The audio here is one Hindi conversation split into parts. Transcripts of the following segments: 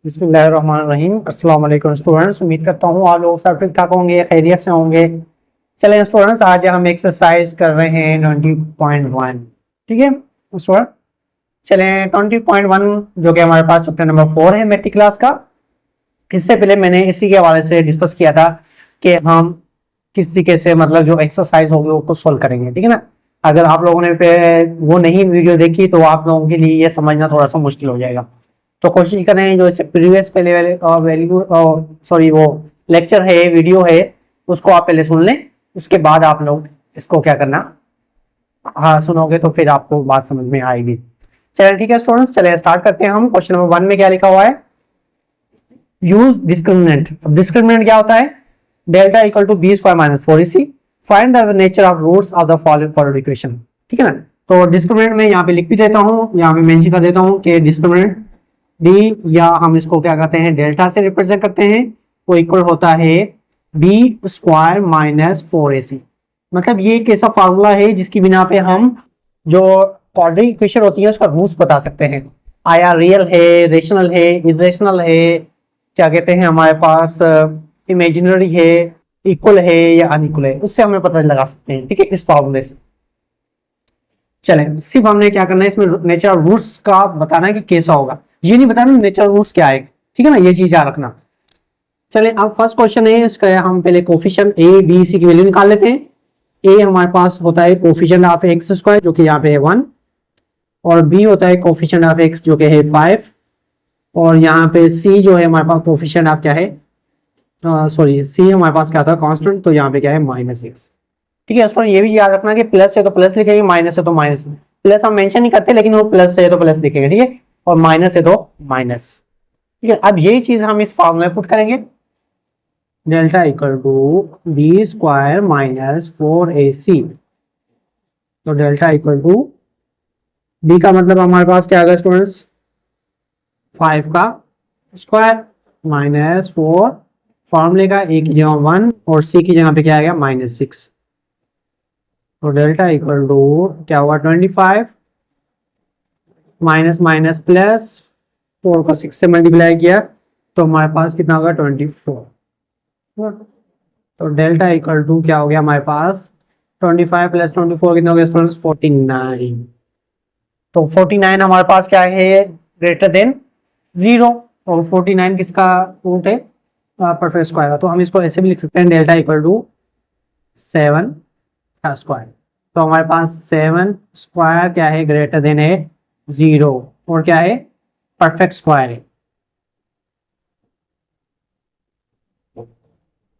बिस्मिल्लाहिर्रहमानिर्रहीम। अस्सलाम वालेकुम स्टूडेंट्स, उम्मीद करता हूँ आप लोग सब ठीक ठाक होंगे, खैरियत से होंगे। चलें स्टूडेंट्स, आज हम एक्सरसाइज कर रहे हैं 20.1। ठीक है स्टूडेंट, चलें 20.1 जो कि हमारे पास चैप्टर नंबर 4 है मैथ्स क्लास का। इससे पहले मैंने इसी के हवाले से डिस्कस किया था कि हम किस तरीके से मतलब जो एक्सरसाइज होगी उसको सोल्व करेंगे। ठीक है ना, अगर आप लोगों ने वो नहीं वीडियो देखी तो आप लोगों के लिए ये समझना थोड़ा सा मुश्किल हो जाएगा। तो कोशिश करें जो इससे प्रीवियस पहले वाले वैल्यू सॉरी वो लेक्चर है, वीडियो है, उसको आप पहले सुन लें, उसके बाद आप लोग इसको क्या करना, हाँ सुनोगे तो फिर आपको बात समझ में आएगी। चलिए ठीक है स्टूडेंट्स, चलिए स्टार्ट करते हैं हम। क्वेश्चन नंबर 1 में क्या लिखा हुआ है, यूज डिस्क्रिमिनेंट। अब डिस्क्रिमिनेंट क्या होता है, delta equal to B square minus 4ac, find the nature of roots of the following equation. ठीक है ना, तो डिस्क्रिमिनेंट में यहाँ पे लिख भी देता हूँ, यहाँ पे मेंशन कर देता हूँ कि डिस्क्रिमिनेंट डी, या हम इसको क्या कहते हैं डेल्टा से रिप्रेजेंट करते हैं, वो इक्वल होता है बी स्क्वायर माइनस 4ac। मतलब ये एक ऐसा फार्मूला है जिसकी बिना पे हम जो क्वाड्रेटिक इक्वेशन होती है उसका रूट्स बता सकते हैं। आया रियल है, रेशनल है, इरेशनल है, क्या कहते हैं हमारे पास इमेजिनरी है, इक्वल है या अनइक्वल है, उससे हमें पता लगा सकते हैं। ठीक है, इस फॉर्मूले से। चलें, सिर्फ हमने क्या करना है इसमें नेचर ऑफ रूट्स का बताना है कि कैसा होगा, ये नहीं बताना नेचर ऑफ रूट्स क्या है। ठीक है ना, ये चीज याद रखना। चलें, अब फर्स्ट क्वेश्चन है इसका, हम पहले कोफिशिएंट ए बी सी की वैल्यू निकाल लेते हैं। ए हमारे पास होता है कोफिशिएंट ऑफ एक्स स्क्वायर जो कि यहाँ पे है 1, और बी होता है कोफिशिएंट ऑफ एक्स जो कि है 5, और यहाँ पे सी जो है हमारे पास कोफिशिएंट ऑफ क्या है, सॉरी सी हमारे पास क्या था कांस्टेंट, तो यहाँ पे क्या है -6। ठीक है स्टूडेंट, ये भी याद रखना कि प्लस है तो प्लस लिखेंगे, माइनस है तो माइनस। प्लस हम मेंशन नहीं करते लेकिन वो प्लस है तो प्लस लिखेंगे। ठीक है, और माइनस है तो माइनस। ठीक है, अब यही चीज हम इस फॉर्मूले में पुट करेंगे, delta equal to B square minus 4ac। तो डेल्टा इक्वल टू बी का मतलब हमारे पास क्या आ गया स्टूडेंट्स, 5 का स्क्वायर माइनस 4, फॉर्मूले का ए की जगह 1 और सी की जगह पे क्या आ गया -6। तो डेल्टा इक्वल टू क्या हुआ 25 माइनस माइनस प्लस 4 को 6 से मल्टीप्लाई किया तो हमारे पास कितना होगा 24। तो डेल्टा इक्वल टू क्या हो गया हमारे पास 25 प्लस 24 कितना हो गया स्टूडेंट्स 49। तो 49 हमारे पास क्या है ग्रेटर देन 0, और 49 किसका रूट है परफेक्ट स्क्वायर का, तो हम इसको ऐसे भी लिख सकते हैं डेल्टा इक्वल टू 7 का स्क्वायर। तो हमारे पास 7 स्क्वायर क्या है ग्रेटर देन है 0, और क्या है परफेक्ट स्क्वायर है,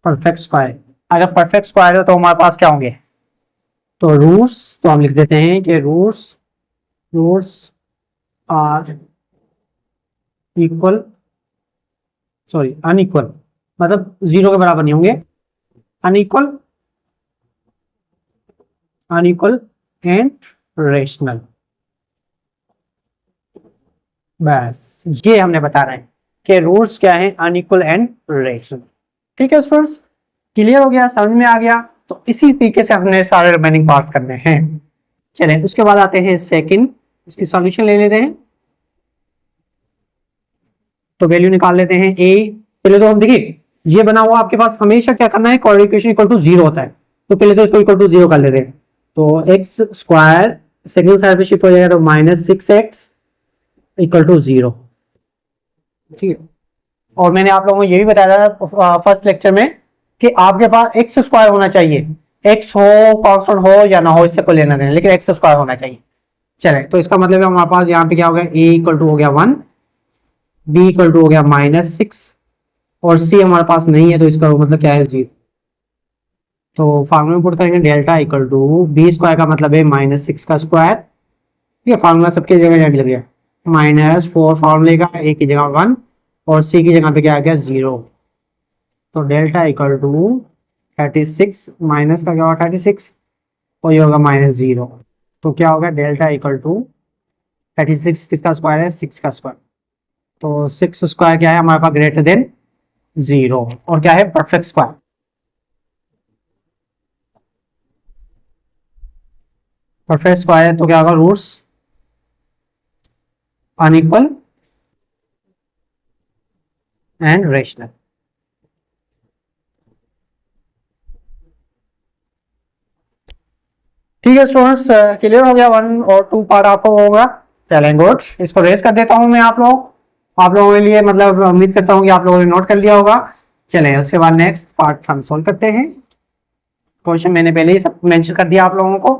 परफेक्ट स्क्वायर। अगर परफेक्ट स्क्वायर हो तो हमारे पास क्या होंगे, तो रूट्स, तो हम लिख देते हैं कि roots are equal, sorry unequal, मतलब 0 के बराबर नहीं होंगे, अनइक्वल एंड रेशनल। बस ये हमने बता रहे हैं कि रूट्स क्या है अनइक्वल एंड रेशनल। ठीक है स्टूडेंट्स, क्लियर हो गया, समझ में आ गया। तो इसी तरीके से हमने सारे रिमेनिंग पार्ट्स करने हैं। चलें उसके बाद आते हैं सेकंड, इसकी सॉल्यूशन ले लेते हैं। तो वैल्यू निकाल लेते हैं ए, पहले तो हम देखिए ये बना हुआ आपके पास हमेशा क्या करना है, क्वाड्रेटिक इक्वेशन इक्वल टू 0 होता है, तो पहले तो इसको इक्वल टू 0 कर लेते हैं। तो एक्स स्क्वायर सेकंड साइड पे शिफ्ट हो जाएगा तो -6x इक्वल टू 0। ठीक है, और मैंने आप लोगों को ये भी बताया था फर्स्ट लेक्चर में कि आपके पास एक्स स्क्वायर होना चाहिए, एक्स हो कांस्टेंट हो या ना हो इससे कोई लेना नहीं, लेकिन एक्स स्क्वायर होना चाहिए। चले, तो इसका मतलब है हमारे पास यहाँ पे क्या हो गया, ए इक्वल टू हो गया 1, बी इक्वल टू हो गया -6, और सी हमारे पास नहीं है तो इसका मतलब क्या है 0। तो फार्मूला में पुट करेंगे delta equal to B square का मतलब है -6 का स्क्वायर। ठीक है, फार्मूला सबके जगह जाके लग गया, -4 फार्मूले का, ए की जगह 1 और सी की जगह पे क्या आ गया 0। तो डेल्टा इक्वल टू 36 माइनस का क्या होगा 36, और ये होगा -0। तो क्या होगा डेल्टा इक्वल टू 36 किसका स्क्वायर है 6 का स्क्वायर। तो 6 स्क्वायर क्या है हमारे पास ग्रेटर देन 0, और क्या है परफेक्ट स्क्वायर। परफेक्ट स्क्वायर तो क्या होगा रूट्स अनइक्वल एंड रेशनल। ठीक है स्टूडेंट्स, क्लियर हो गया, 1 और 2 पार्ट आपको होगा। चलें गुड, इसको रेज कर देता हूं मैं आप लोगों के लिए, मतलब उम्मीद करता हूं कि आप लोगों ने नोट कर लिया होगा। चलें उसके बाद नेक्स्ट पार्ट हम सोल्व करते हैं। क्वेश्चन मैंने पहले ही सब मेंशन कर दिया आप लोगों को,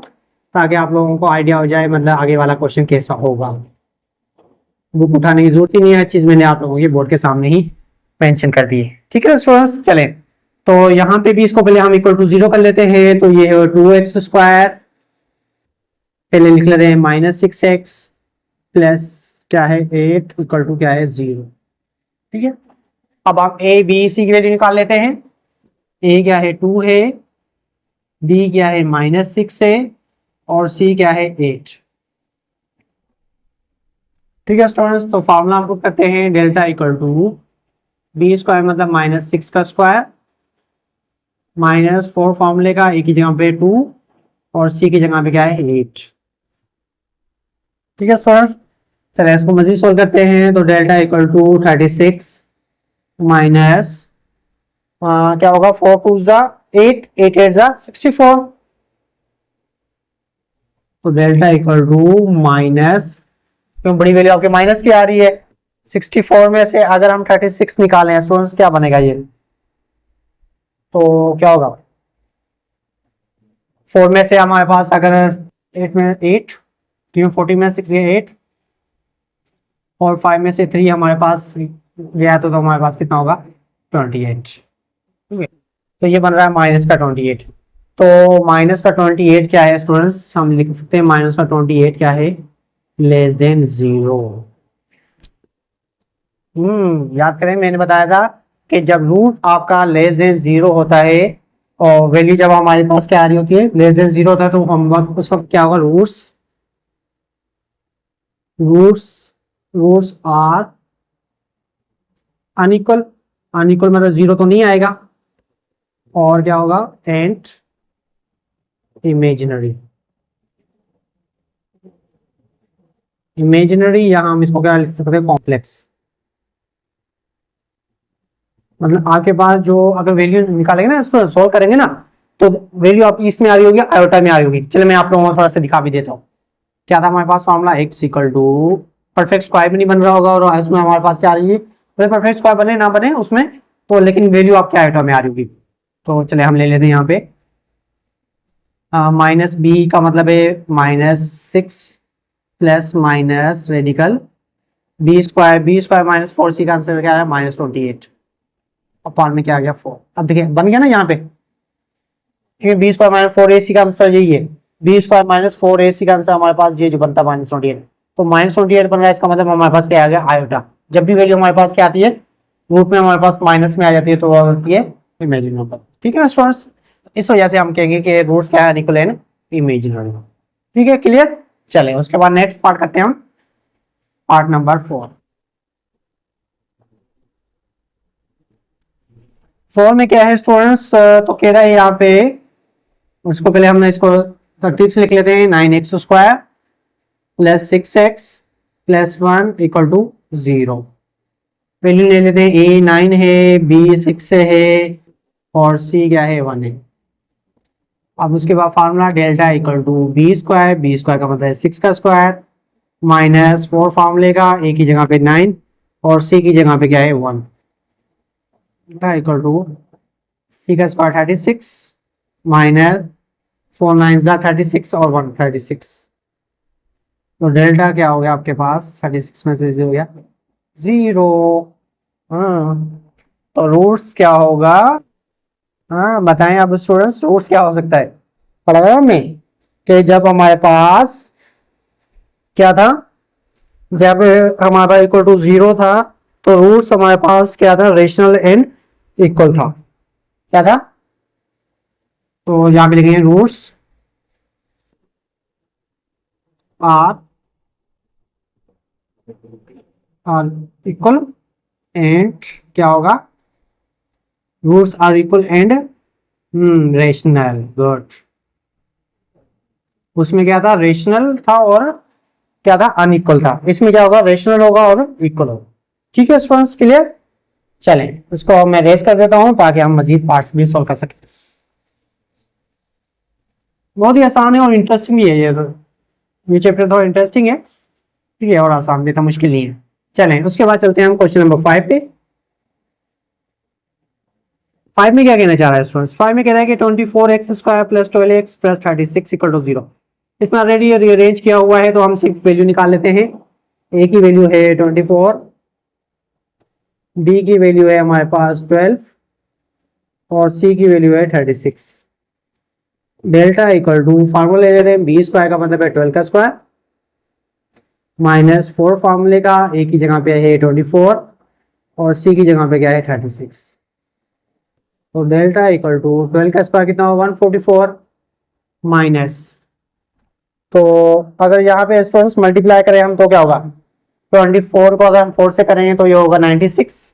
ताकि आप लोगों को आइडिया हो जाए मतलब आगे वाला क्वेश्चन कैसा होगा। बुक उठाने की जरूरत ही नहीं है, हर चीज मैंने आप लोगों के बोर्ड के सामने ही मेंशन कर दी है। ठीक है स्टूडेंट्स, चलें तो यहाँ पे भी इसको पहले हम इक्वल टू 0 कर लेते हैं। तो ये है 2x स्क्वायर, पहले लिख लेते हैं -6x प्लस क्या है 8 इक्वल टू क्या है 0। ठीक है, अब आप a b c की वैल्यू निकाल लेते हैं। a क्या है 2 है, b क्या है -6 है, और c क्या है 8। ठीक है स्टूडेंट्स, तो फॉर्मूला हम पुट करते हैं delta equal to B square मतलब -6 का स्क्वायर -4 फॉर्मूले का, ए की जगह पे 2 और सी की जगह पे क्या है 8। ठीक है स्टूडेंट्स, चलिए इसको मजीद सोल्व करते हैं। तो डेल्टा इक्वल टू 36 माइनस क्या होगा 4 2 जा 8, 8 8 जा 64। तो डेल्टा इक्वल टू माइनस, क्यों बड़ी वैल्यू आपके माइनस की आ रही है, 64 में से अगर हम 36 निकालें स्टूडेंट्स क्या बनेगा ये, तो क्या होगा 4 में से हमारे पास अगर 8 में 8, 40 में 6 ये 8 और 5 में से 3 हमारे पास गया तो हमारे पास कितना होगा 28। ठीक है, तो ये बन रहा है माइनस का 28। तो माइनस का 28 क्या है स्टूडेंट्स, हम लिख सकते हैं माइनस का 28 क्या है, लेस देन 0। याद करें मैंने बताया था कि जब रूट आपका लेस देन 0 होता है और वैल्यू जब हमारे पास क्या आ रही होती है लेस देन 0 होता है, तो हम उस वक्त क्या होगा roots roots are unequal. Unequal मतलब 0 तो नहीं आएगा, और क्या होगा एंड इमेजिनरी। इमेजिनरी यहां हम इसको क्या लिख सकते हैं कॉम्प्लेक्स। मतलब आपके पास जो अगर वैल्यू निकालेंगे ना इसको सोल्व करेंगे ना, तो वैल्यू आपकी इसमें आ रही होगी आयोटा में आ रही होगी। चलो मैं आप लोगों को थोड़ा सा दिखा भी देता हूँ। क्या था हमारे पास formula x equal to perfect square भी नहीं बन रहा होगा, और इसमें हमारे पास क्या आ रही है तो परफेक्ट स्क्वायर बने ना बने उसमें तो, लेकिन वैल्यू आपके आयोटा में आ रही होगी। तो चले हम ले लेते हैं यहाँ पे माइनस बी का मतलब है -6 plus minus radical B square -4c का आंसर क्या है -28 अपॉन में क्या आ गया 4। अब देखिए बन गया ना यहाँ पे, बी स्क्वायर -4ac का आंसर यही है, बी स्क्वायर -4ac का आंसर हमारे पास ये जो बनता है -28। तो -28 बन रहा है, इसका मतलब हमारे पास क्या आ गया आयोटा। जब भी वैल्यू हमारे पास क्या आती है रूट में हमारे पास माइनस में आ जाती है तो वो होती है इमेजिनरी नंबर। ठीक है ना स्टूडेंट्स, इस वजह से हम कहेंगे कि रूट्स क्या है अनइक्वल एंड इमेजिनरी। ठीक है क्लियर, चलें उसके बाद नेक्स्ट पार्ट करते हैं हम, पार्ट नंबर 4 में क्या है स्टूडेंट्स, तो कह रहा है यहाँ पे उसको पहले हमने इसको तरतीब से लिख लेते हैं 9x square plus 6x plus 1 equal to 0। Value ले लेते हैं a 9 है, b 6 है और c क्या है 1 है। अब उसके बाद formula delta equal to B square का मतलब है 6 का स्क्वायर -4 फार्मूले का, a की जगह पे 9 और c की जगह पे क्या है 1 इक्वल टू c का स्क्वायर 36 -4 9 36 और 1 36। तो डेल्टा क्या हो गया आपके पास 36 में से 0 हो गया 0। तो रूट्स क्या होगा, बताएं अब स्टूडेंट्स रूट्स क्या हो सकता है। पढ़ा गया हमने कि जब हमारे पास क्या था, जब हमारा इक्वल टू 0 था तो रूट्स हमारे पास क्या था रेशनल एंड इक्वल था। क्या था, तो यहां पे लिखेंगे रूट्स आर इक्वल एंड क्या होगा roots are equal and rational. Good, उसमें क्या था रेशनल था और क्या था अनइक्वल था, इसमें क्या होगा रेशनल होगा और इक्वल होगा। ठीक है स्टूडेंट्स क्लियर, चलें इसको मैं रेस कर देता हूँ ताकि हम मजीद पार्ट्स भी सॉल्व कर सकें। बहुत ही आसान है और इंटरेस्टिंग भी है ये चैप्टर थोड़ा इंटरेस्टिंग है, ठीक है, और आसान भी था, मुश्किल नहीं है। चलें उसके बाद चलते हैं हम क्वेश्चन नंबर 5 पे। 5 में क्या कहना चाह रहा है स्टूडेंट्स? 5 में कह रहा है कि 24x² plus 12x plus 36 equal to 0। इसमें ऑलरेडी रीअरेंज किया हुआ है तो हम सिर्फ वैल्यू निकाल लेते हैं। ए की वैल्यू है 24, बी की वैल्यू है हमारे पास 12 और सी की वैल्यू है 36। डेल्टा इक्वल टू फार्मूला ले लेते हैं, बी स्क्वायर का मतलब है 12 का स्क्वायर माइनस 4 फार्मूले का, ए की जगह पे है 24 और सी की जगह पे क्या है 36। तो डेल्टा इक्वल टू 12 का स्क्वायर कितना होगा 144 माइनस, तो अगर यहाँ पे स्टूडेंट्स मल्टीप्लाई करें हम तो क्या होगा 24 को अगर हम 4 से करेंगे तो ये होगा 96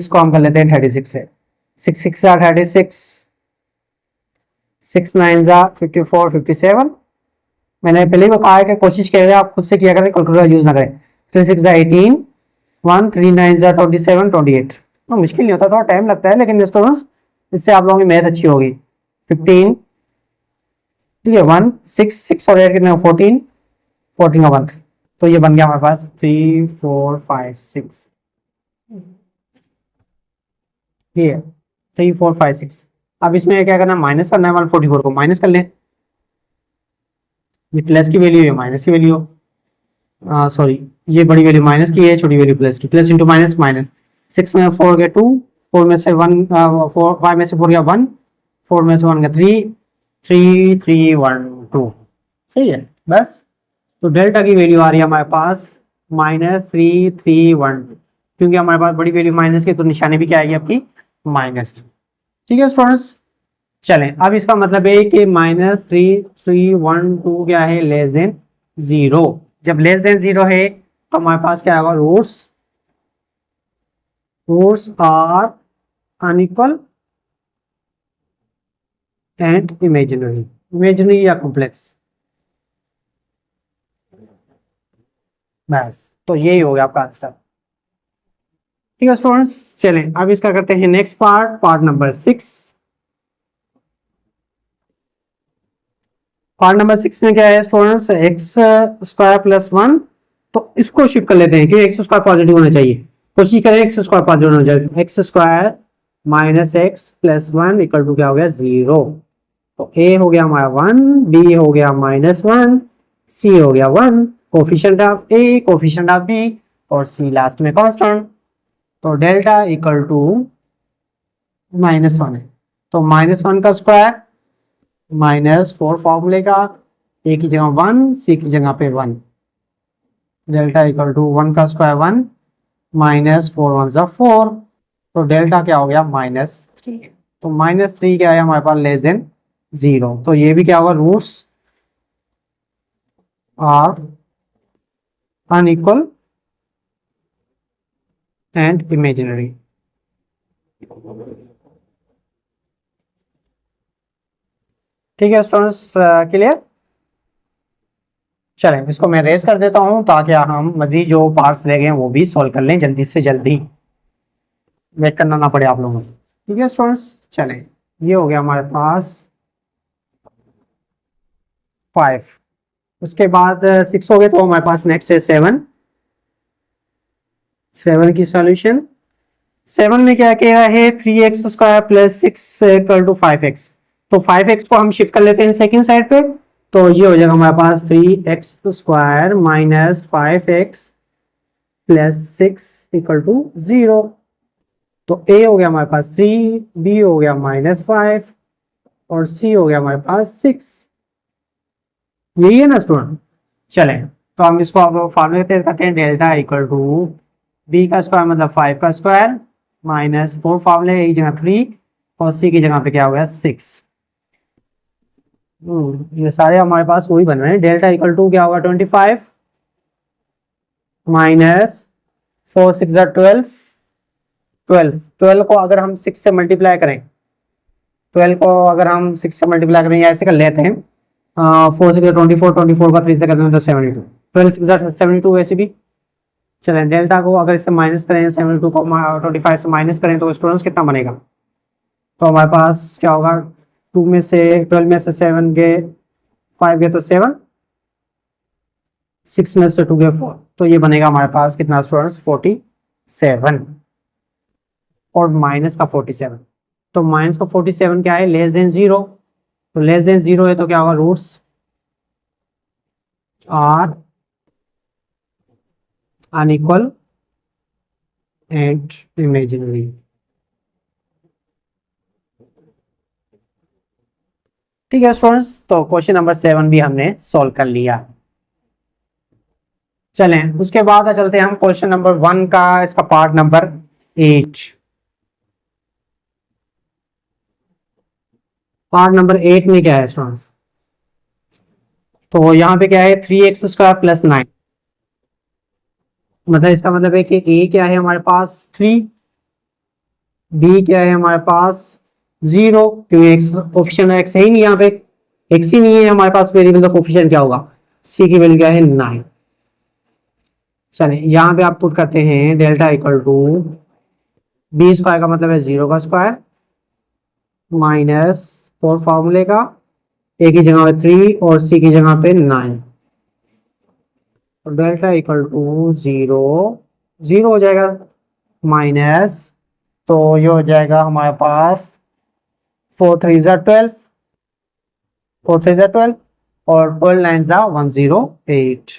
को हम कर लेते हैं 36 से। 6 6 जा 36, 6 9 जा 54 57। मैंने पहले भी कहा है कि कोशिश करें आप खुद से किया करें, कैलकुलेटर यूज ना करें। 3 6 जा 18, 1 3 9 जा 27 28। तो मुश्किल नहीं होता, थोड़ा टाइम लगता है लेकिन स्टूडेंट्स इससे आप लोगों की मैथ अच्छी होगी। 15, ठीक है, 1 6 6 और 8 कितने 14 14 का 1, तो ये बन गया हमारे पास 3 4 5 6, ठीक है 3 4 5 6। अब इसमें क्या करना, माइनस करना है 144 को माइनस कर लें, ये प्लस की वैल्यू है माइनस की वैल्यू, सॉरी ये बड़ी वैल्यू माइनस की है, छोटी वैल्यू प्लस की, प्लस इंटू माइनस माइनस। 6 में 4 गया 2, 4 में से 1 4 5 में से 4 गया 1, 4 में से 1 गया 3 3 3 1 2, सही है बस। तो डेल्टा की वैल्यू आ रही है हमारे पास -3 3 1, क्योंकि हमारे पास बड़ी वैल्यू माइनस की तो निशानी भी क्या आएगी आपकी माइनस की, ठीक है स्टूडेंट्स। चलें अब इसका मतलब है कि -3 3 1 2 क्या है लेस देन 0। जब लेस देन 0 है तो हमारे पास क्या होगा, roots are unequal and imaginary या कॉम्प्लेक्स, बस तो यही हो गया आपका आंसर, ठीक है स्टूडेंट्स। चलें अब इसका करते हैं next part number 6। Part number 6 में क्या है स्टूडेंट्स, एक्स स्क्वायर प्लस 1, तो इसको शिफ्ट कर लेते हैं क्योंकि एक्स स्क्वायर पॉजिटिव होना चाहिए, कोशिश करें एक्स स्क्वायर पॉजिटिव होना चाहिए। X square minus x plus 1 equal to क्या हो गया 0। तो ए हो गया हमारा 1, बी हो गया -1, सी हो गया 1, coefficient of a coefficient of b और सी लास्ट में कांस्टेंट। तो डेल्टा इक्वल टू -1 है, तो -1 का स्क्वायर -4 फॉर्मूले का, ए की जगह 1 सी की जगह पे 1, डेल्टा इक्वल टू 1 का स्क्वायर 1 -4 1 जा 4, तो डेल्टा क्या हो गया -3। तो -3 क्या है हमारे पास लेस देन 0, तो ये भी क्या होगा, roots are unequal and imaginary. ठीक है स्टूडेंट्स, क्लियर। चलें इसको मैं रेस कर देता हूं ताकि हम मजीद जो पार्ट्स रह गए वो भी सॉल्व कर लें, जल्दी से जल्दी वेट करना ना पड़े आप लोगों को, ठीक है स्टूडेंट्स। चलें ये हो गया हमारे पास 5, उसके बाद 6 हो गए, तो हमारे पास नेक्स्ट है 7 की सॉल्यूशन। 7 में क्या कह रहा है, 3x square plus 6 equal to 5x, तो 5x को हम शिफ्ट कर लेते हैं सेकेंड साइड पे, तो ये हो जाएगा हमारे पास 3x square minus 5x plus 6 equal to 0। तो a हो गया हमारे पास 3, b हो गया -5 और c हो गया हमारे पास 6। यही है ना स्टूडेंट। चलें तो हम इसको आप फॉर्मूले करते हैं, डेल्टा इक्वल टू b का स्क्वायर मतलब 5 का स्क्वायर -4 फॉर्मूले एक जगह 3 और c की जगह पे क्या हो गया 6। ये सारे हमारे पास वही बन रहे हैं। डेल्टा इक्वल टू क्या होगा 25 -4 6 12 को अगर हम 6 से मल्टीप्लाई करें, 12 को अगर हम 6 से मल्टीप्लाई करें या ऐसे कर लेते हैं, 4 6 24 24 का 3 से करते हैं तो 72, 12 6 72 वैसे भी चलें डेल्टा को अगर इससे माइनस करें 72 को 25 से माइनस करें तो स्टूडेंट्स कितना बनेगा, तो हमारे पास क्या होगा 2 में से 12 में से 7 गए 5 गए तो 7, 6 में से 2 गए 4, तो ये बनेगा हमारे पास कितना स्टूडेंट्स 47 और माइनस का 47। तो माइनस का 47 क्या है, लेस देन 0, तो लेस देन 0 है तो क्या होगा roots are unequal and imaginary. ठीक है स्टूडेंट्स, तो क्वेश्चन नंबर 7 भी हमने सॉल्व कर लिया। चलें उसके बाद चलते हैं हम क्वेश्चन नंबर 1 का, इसका पार्ट नंबर 8। पार्ट नंबर 8 में क्या है स्टूडेंट्स, तो यहाँ पे क्या है 3x स्क्वायर प्लस 9, मतलब इसका मतलब है कि a क्या है हमारे पास 3, b क्या है हमारे पास 0, क्योंकि x कोफिशिएंट x है ही नहीं, यहाँ पे x ही नहीं है हमारे पास वेरिएबल, तो कोफिशिएंट क्या होगा, c की वैल्यू क्या है 9। चलिए यहाँ पे आप पुट करते हैं delta equal to b square का मतलब है 0 का स्क्वायर माइनस 4 फार्मूले का, a की जगह पे 3 और c की जगह पे 9, डेल्टा इक्वल टू 0 0 हो जाएगा माइनस, तो ये हो जाएगा हमारे पास 4 3 जा 12, 4 3 जा 12 और 12 9 जा 108,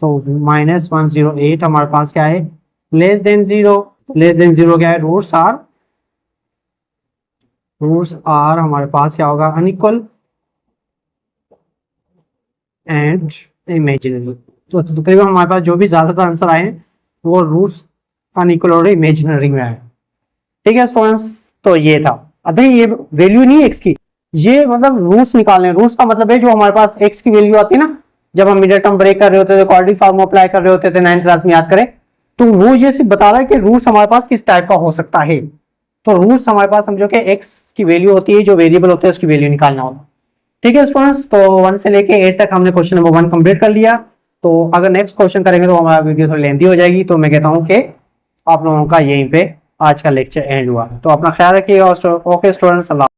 तो माइनस 108 हमारे पास क्या है लेस देन 0, लेस देन 0 क्या है रूट्स आर हमारे पास क्या होगा अनइक्वल एंड इमेजिनरी। तो तकरीबन हमारे पास जो भी ज्यादातर आंसर आए वो रूट्स अनइक्वल और इमेजिनरी में आए। ठीक है स्टूडेंट्स, तो ये था। अभी ये वैल्यू नहीं है एक्स की, ये मतलब रूट्स निकालने, रूट्स का मतलब है जो हमारे पास एक्स की वैल्यू आती है ना, जब हम मिडिल टर्म ब्रेक कर रहे होते थे, क्वाड्रेटिक फार्मूला अप्लाई कर रहे होते थे 9th क्लास में, याद करें, तो वो ये सिर्फ बता रहा है कि रूट्स हमारे पास किस टाइप का हो सकता है। तो रूट्स हमारे पास समझो कि एक्स की वैल्यू होती है, जो वेरिएबल होते हैं उसकी वैल्यू निकालना होता। ठीक है स्टूडेंट्स, तो 1 से लेके 8 तक हमने क्वेश्चन नंबर 1 कंप्लीट कर लिया। तो अगर नेक्स्ट क्वेश्चन करेंगे तो हमारा वीडियो थोड़ी लेंथी हो जाएगी, तो मैं कहता हूँ कि आप लोगों का यहीं पे आज का लेक्चर एंड हुआ। तो अपना ख्याल रखिएगा। ओके स्टूडेंट्स, अल्लाह।